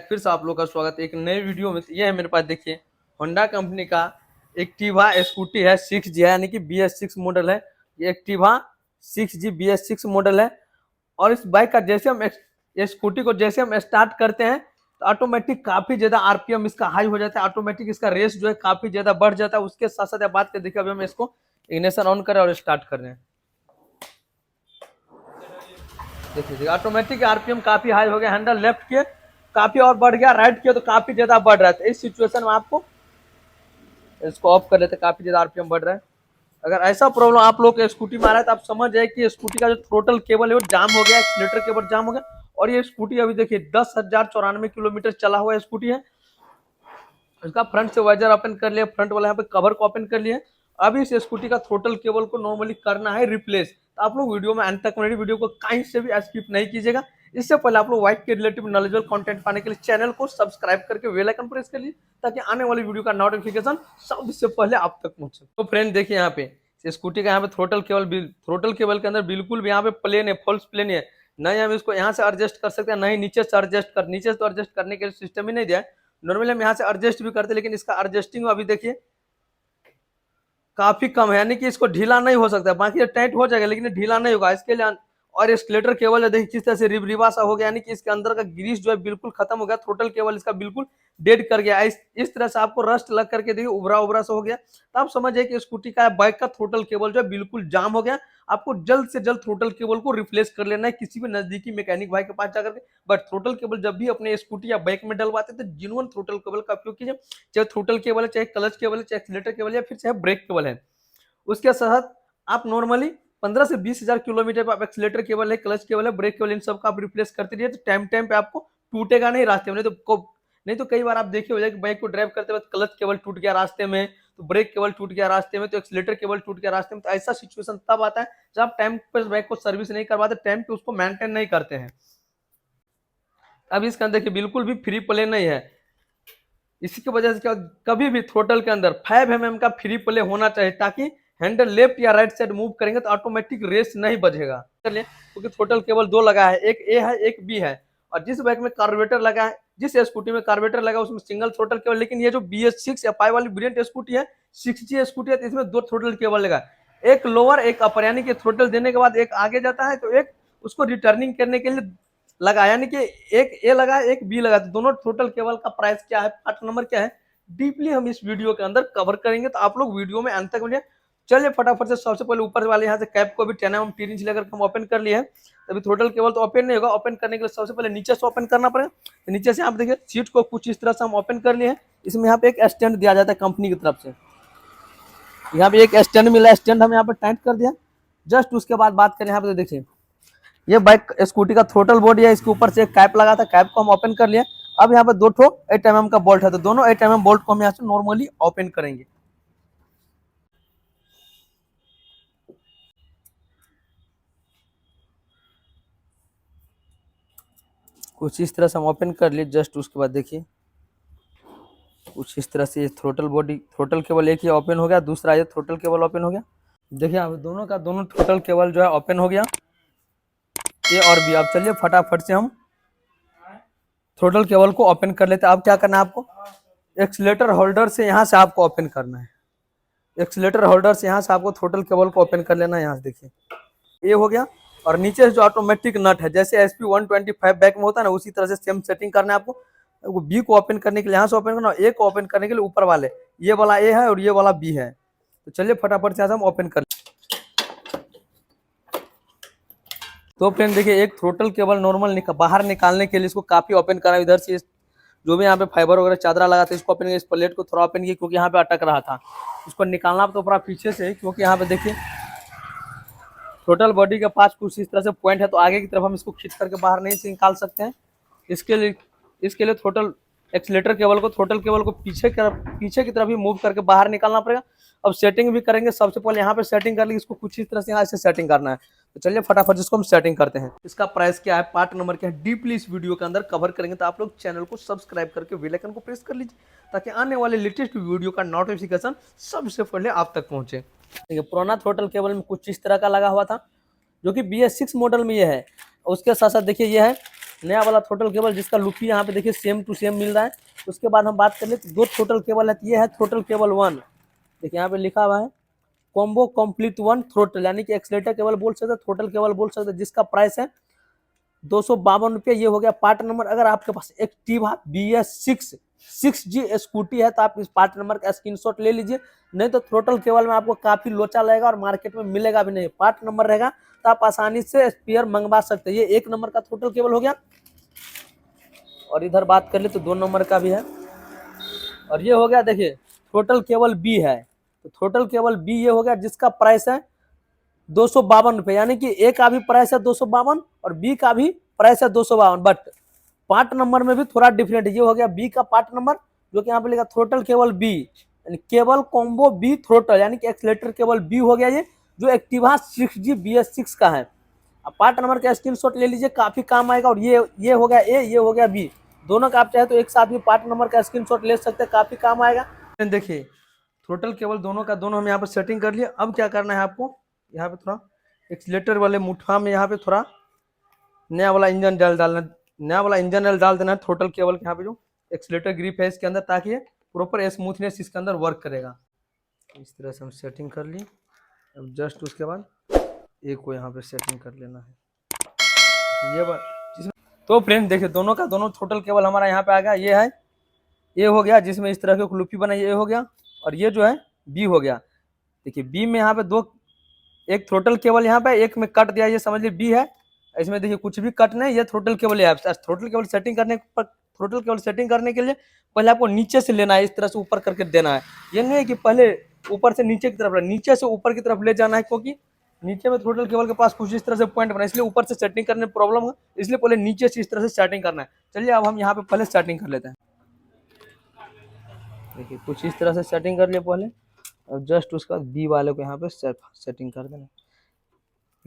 फिर से आप लोग का स्वागत है एक नए वीडियो में। ये है मेरे पास, देखिए होंडा कंपनी का एक्टिवा स्कूटी है 6G है, यानी कि BS6 मॉडल है। ये एक्टिवा 6G BS6 मॉडल है। और इस बाइक का जैसे हम ये स्कूटी को जैसे हम स्टार्ट करते हैं तो ऑटोमेटिक काफी ज्यादा RPM इसका हाई हो जाता है। ऑटोमेटिक इसका रेस जो है काफी ज्यादा बढ़ जाता है। उसके साथ साथ बात कर देखिए, अभी हम इसको इग्निशन ऑन करें और स्टार्ट कर रहे हैं। देखिए ऑटोमेटिक RPM काफी हाई हो गया। हैंडल लेफ्ट किए काफी और बढ़ गया, राइट किया तो काफी ज्यादा बढ़ रहा है। इस सिचुएशन में आपको इसको ऑफ कर लेते, काफी ज्यादा RPM बढ़ रहा है। अगर ऐसा प्रॉब्लम आप लोग के स्कूटी में आ रहा है तो आप समझ जाए कि स्कूटी का जो थ्रोटल केबल है वो जाम हो गया, एक्सीलेटर केबल जाम हो गया। और ये स्कूटी अभी देखिए 10,094 किलोमीटर चला हुआ स्कूटी है। इसका फ्रंट से वाइजर ओपन कर लिया, फ्रंट वाला यहाँ पे कवर को ओपन कर लिया। अभी इस स्कूटी का थ्रोटल केबल को नॉर्मली करना है रिप्लेस। तो आप लोग वीडियो में अंत तक मेरी वीडियो को कहीं से भी स्किप नहीं कीजिएगा। इससे पहले आप लोग बाइक के रिलेटिव नॉलेजेबल कंटेंट पाने के लिए चैनल को सब्सक्राइब करके बेल आइकन प्रेस कर लीजिए, ताकि आने वाली वीडियो का नोटिफिकेशन सबसे पहले आप तक पहुंचे। तो फ्रेंड देखिए यहाँ पे स्कूटी का यहाँ पे थ्रोटल केबल के अंदर बिल्कुल भी यहाँ पे प्लेन है, फॉल्स प्लेन है। नहीं हम इसको यहाँ से एडजस्ट कर सकते हैं, नहीं नीचे से नीचे से तो एडजस्ट करने के लिए सिस्टम ही नहीं दिया है। नॉर्मली हम यहाँ से एडजस्ट भी करते, लेकिन इसका एडजस्टिंग अभी देखिए काफी कम है, यानी कि इसको ढीला नहीं हो सकता। बाकी टाइट हो जाएगा लेकिन ढीला नहीं होगा इसके लिए। और एस्केलेटर केबल है, देखिए किस तरह से रिबा सा हो गया, यानी कि इसके अंदर का ग्रीस जो है बिल्कुल खत्म हो गया। थ्रोटल केबल इसका बिल्कुल डेड कर गया। इस तरह से आपको रस्ट लग करके देखिए उभरा उभरा सा हो गया। तो आप समझिए कि स्कूटी का बाइक का थ्रोटल केबल जो है बिल्कुल जाम हो गया। आपको जल्द से जल्द थ्रोटल केबल को रिप्लेस कर लेना है किसी भी नजदीकी मैकेनिक भाई के पास जाकर के। बट थ्रोटल केबल जब भी अपने स्कूटी या बाइक में डलवाते तो जिनुअन थ्रोटल केबल का उपयोग कीजिए। चाहे थ्रोटल केबल है, चाहे क्लच केबल है, चाहे एक्सीलेटर केबल है, फिर चाहे ब्रेक केबल है। उसके साथ आप नॉर्मली 15 से 20,000 किलोमीटर पर आप एक्सीलेटर केबल है, क्लच केबल है, ब्रेक केबल, इन सब का आप रिप्लेस करते रहिए। तो टाइम पे आपको टूटेगा नहीं रास्ते में। नहीं तो कई बार आप देखे हो जाए कि बाइक को ड्राइव करते वक्त क्लच केबल टूट गया रास्ते में, तो ब्रेक केबल टूट गया रास्ते में, तो एक्सीलेटर केबल टूट गया रास्ते में। तो ऐसा सिचुएशन तब आता है जब आप टाइम पर बाइक को सर्विस नहीं करवाते, टाइम पे उसको मेंटेन नहीं करते हैं। अब इसके अंदर देखिए बिल्कुल भी फ्री प्ले नहीं है। इसी की वजह से क्या, कभी भी थ्रोटल के अंदर 5 mm का फ्री प्ले होना चाहिए, ताकि हैंडल लेफ्ट या राइट साइड मूव करेंगे तो ऑटोमेटिक रेस नहीं बजेगा। चलिए, क्योंकि थ्रोटल केवल 2 लगा है, एक ए है एक बी है। और जिस बाइक में कार्बोरेटर लगा है, जिस स्कूटी में कार्बोरेटर लगा है उसमें सिंगल थ्रोटल केबल। लेकिन ये जो BS6 या 5 वाली ब्रिलियंट स्कूटी है, 6G स्कूटी है, तो इसमें 2 थ्रोटल केबल लगा है, एक लोअर एक अपर। यानी कि थ्रोटल देने के बाद एक आगे जाता है तो एक उसको रिटर्निंग करने के लिए लगा, यानी कि एक ए लगा एक बी लगा। तो दोनों थ्रोटल केबल का प्राइस क्या है, पार्ट नंबर क्या है, डीपली हम इस वीडियो के अंदर कवर करेंगे। तो आप लोग वीडियो में अंत तक बनिए। चलिए फटाफट से सबसे पहले ऊपर वाले यहाँ से कैप को भी 10 mm 3 इंच लेकर हम ओपन कर लिए हैं। अभी थ्रोटल केबल तो ओपन नहीं होगा, ओपन करने के लिए सबसे पहले नीचे से ओपन करना पड़ेगा। तो नीचे से आप देखिए सीट को कुछ इस तरह से हम ओपन कर लिए हैं। इसमें यहाँ पे एक स्टैंड दिया जाता है कंपनी की तरफ से, यहाँ पे एक स्टैंड मिला, स्टैंड हम यहाँ पे टाइट कर दिया। जस्ट उसके बाद बात करें यहाँ पे, तो देखिए ये बाइक स्कूटी का थ्रोटल बॉडी है, इसके ऊपर से एक कैप लगा था, कैप को हम ओपन कर लिए। अब यहाँ पे 2 8 mm का बोल्ट है, तो दोनों 8 mm बोल्ट को हम यहाँ से नॉर्मली ओपन करेंगे। कुछ इस तरह से हम ओपन कर लिए। जस्ट उसके बाद देखिए कुछ इस तरह से थ्रोटल केबल एक ही ओपन हो गया, दूसरा ये थ्रोटल केबल ओपन हो गया। देखिए यहाँ पे दोनों थ्रोटल केबल जो है ओपन हो गया, ए और बी। अब चलिए फटाफट से हम थ्रोटल केबल को ओपन कर लेते हैं। अब क्या करना है आपको, एक्सीलेटर होल्डर से यहाँ से आपको ओपन करना है। एक्सीलेटर होल्डर से यहाँ से आपको थ्रोटल केबल को ओपन कर लेना है। यहाँ से देखिए ये हो गया। और नीचे से जो ऑटोमेटिक नट है, जैसे SP125 बैक में होता है ना, उसी तरह से सेम सेटिंग करना है आपको। बी को ओपन करने के लिए यहाँ से ओपन करना, ए को ओपन करने के लिए ऊपर वाले, ये वाला ए है और ये वाला बी है। तो चलिए फटाफट से हम ओपन कर। तो फ्रेंड देखिए एक थ्रोटल केबल नॉर्मल बाहर निकालने के लिए इसको काफी ओपन करना। इधर से जो भी यहाँ पे फाइबर वगैरह चादरा लगा था इसको ओपन किया, इस प्लेट को थोड़ा ओपन किया क्योंकि यहाँ पे अटक रहा था। इसको निकालना तो पूरा पीछे से, क्योंकि यहाँ पे देखिए टोटल बॉडी के पास कुछ इस तरह से पॉइंट है, तो आगे की तरफ हम इसको खींच करके बाहर नहीं से निकाल सकते हैं। इसके लिए थ्रोटल एक्सीलेटर केबल को थ्रोटल केबल को पीछे की तरफ ही मूव करके बाहर निकालना पड़ेगा। अब सेटिंग भी करेंगे। सबसे पहले यहाँ पे सेटिंग कर ली, इसको कुछ इस तरह से यहाँ से सेटिंग करना है। तो चलिए फटाफट इसको हम सेटिंग करते हैं। इसका प्राइस क्या है, पार्ट नंबर क्या है, डीपली इस वीडियो के अंदर कवर करेंगे। तो आप लोग चैनल को सब्सक्राइब करके बेल आइकन को प्रेस कर लीजिए, ताकि आने वाले लेटेस्ट वीडियो का नोटिफिकेशन सबसे पहले आप तक पहुंचे। पुराना थ्रोटल केबल में कुछ इस तरह का लगा हुआ था, जो कि BS6 मॉडल में ये है। उसके साथ साथ देखिए ये है नया वाला थ्रोटल केबल जिसका लुक ही यहाँ पे देखिए सेम टू सेम मिल रहा है। उसके बाद हम बात कर ले तो 2 थ्रोटल केबल है, ये है थ्रोटल केबल 1, देखिए यहाँ पे लिखा हुआ है कॉम्बो कंप्लीट 1 थ्रोटल, यानी कि एक्सलेटर केबल बोल सकते हैं, थ्रोटल केबल बोल सकते हैं, जिसका प्राइस है 252 रुपये। ये हो गया पार्ट नंबर। अगर आपके पास एक्टिवा BS6 6G स्कूटी है तो आप इस पार्ट नंबर का स्क्रीनशॉट ले लीजिए, नहीं तो थ्रोटल केबल में आपको काफी लोचा लगेगा और मार्केट में मिलेगा भी नहीं। पार्ट नंबर रहेगा तो आप आसानी से स्पेयर मंगवा सकते हैं। ये 1 नंबर का थ्रोटल केबल हो गया। और इधर बात कर ले तो 2 नंबर का भी है। और ये हो गया देखिए थ्रोटल केबल B है, तो थ्रोटल केबल B ये हो गया जिसका प्राइस है 252 रुपये, यानी कि A का भी प्राइस है 252 और B का भी प्राइस है 252, बट पार्ट नंबर में भी थोड़ा डिफरेंट। ये हो गया B का पार्ट नंबर जो कि यहाँ पे लिखा थ्रोटल केबल B, यानी केबल कॉम्बो B थ्रोटल, यानी कि एक्सलेटर केबल B हो गया ये, जो एक्टिवा 6G BS6 का है। अब पार्ट नंबर का स्क्रीनशॉट ले लीजिए, काफी काम आएगा। और ये हो गया A, ये हो गया B, दोनों का आप चाहे तो एक साथ भी पार्ट नंबर का स्क्रीनशॉट ले सकते हैं, काफी काम आएगा। देखिए थ्रोटल केबल दोनों का दोनों हम यहाँ पर सेटिंग कर लिए। अब क्या करना है आपको, यहाँ पे थोड़ा एक्सीलेटर वाले मुठा में यहाँ पे थोड़ा नया वाला इंजन डाल देना है थ्रोटल केबल के यहाँ पे जो एक्सीलेटर ग्रिप है इसके अंदर, ताकि प्रॉपर स्मूथनेस इसके अंदर वर्क करेगा। इस तरह से हम सेटिंग कर लिए। अब जस्ट उसके बाद एक को यहाँ पे सेटिंग कर लेना है ये बात। तो फ्रेंड देखिए दोनों का दोनों थ्रोटल केबल हमारा यहाँ पे आ गया। ये है, ये हो गया जिसमें इस तरह की लुपी बनाई, ये हो गया। और ये जो है B हो गया। देखिए B में यहाँ पे एक थ्रोटल केबल यहाँ पे, एक में कट दिया, ये समझ लीजिए B है। इसमें देखिए कुछ भी कट नहीं, ये थ्रोटल केबल है। थ्रोटल केबल सेटिंग करने के लिए पहले आपको नीचे से लेना है, इस तरह से ऊपर करके देना है। ये नहीं है कि पहले ऊपर से नीचे की तरफ, नीचे से ऊपर की तरफ ले जाना है, क्योंकि नीचे में थ्रोटल केबल के पास कुछ इस तरह से पॉइंट बना, इसलिए ऊपर से सेटिंग करने में प्रॉब्लम है, इसलिए पहले नीचे से इस तरह से सेटिंग करना है। चलिए अब हम यहाँ पे पहले सेटिंग कर लेते हैं। देखिए कुछ इस तरह से सेटिंग कर लिए पहले, और जस्ट उसका B वाले को यहाँ पे सेटिंग कर देना।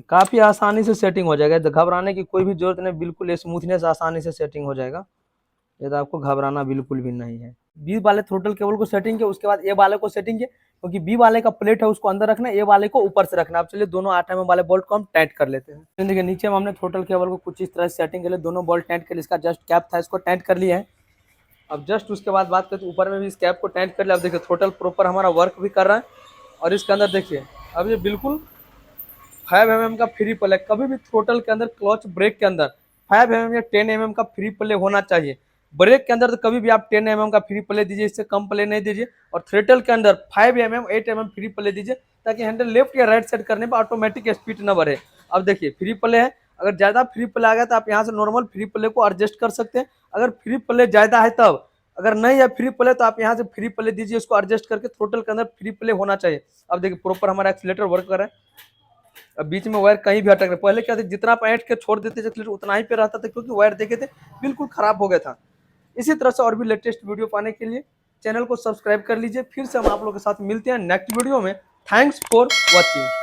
काफ़ी आसानी से सेटिंग हो जाएगा, घबराने की कोई भी जरूरत नहीं, बिल्कुल स्मूथनेस आसानी से सेटिंग हो जाएगा। ये तो आपको घबराना बिल्कुल भी नहीं है। B वाले थ्रोटल केबल को सेटिंग किया, उसके बाद A वाले को सेटिंग किया, क्योंकि B वाले का प्लेट है उसको अंदर रखना है, A वाले को ऊपर से रखना है। अब चलिए दोनों 8 mm वाले बोल्ट को हम टाइट कर लेते हैं। देखिए नीचे में हमने थ्रोटल केबल को कुछ इस तरह से सेटिंग कर लिया, दोनों बोल्ट टाइट कर लिए, इसका जस्ट कैप था इसको टाइट कर लिया है। अब जस्ट उसके बाद बात करें तो ऊपर में भी इस कैप को टाइट कर लिया। अब देखिए थ्रोटल प्रॉपर हमारा वर्क भी कर रहा है। और इसके अंदर देखिए अब ये बिल्कुल 5 mm का फ्री प्ले, कभी भी थ्रोटल के अंदर क्लच ब्रेक के अंदर 5 mm या 10 mm का फ्री प्ले होना चाहिए। ब्रेक के अंदर तो कभी भी आप 10 mm का फ्री प्ले दीजिए, इससे कम प्ले नहीं दीजिए। और थ्रोटल के अंदर 5 mm 8 mm फ्री प्ले दीजिए, ताकि हैंडल लेफ्ट या राइट साइड करने पर ऑटोमेटिक स्पीड न बढ़े। अब देखिए फ्री प्ले है, अगर ज़्यादा फ्री प्ले आ गया तो आप यहाँ से नॉर्मल फ्री प्ले को एडजस्ट कर सकते हैं। अगर फ्री प्ले ज़्यादा है तब, अगर नहीं है फ्री प्ले तो आप यहाँ से फ्री प्ले दीजिए, उसको एडजस्ट करके थ्रोटल के अंदर फ्री प्ले होना चाहिए। अब देखिए प्रॉपर हमारा एक्सीलेटर वर्क कर रहा है। अब बीच में वायर कहीं भी अटक रहा, पहले क्या था जितना आप ऐंठ के छोड़ देते थे उतना ही पे रहता था, क्योंकि वायर देखे थे बिल्कुल खराब हो गया था। इसी तरह से और भी लेटेस्ट वीडियो पाने के लिए चैनल को सब्सक्राइब कर लीजिए। फिर से हम आप लोगों के साथ मिलते हैं नेक्स्ट वीडियो में। Thanks for watching.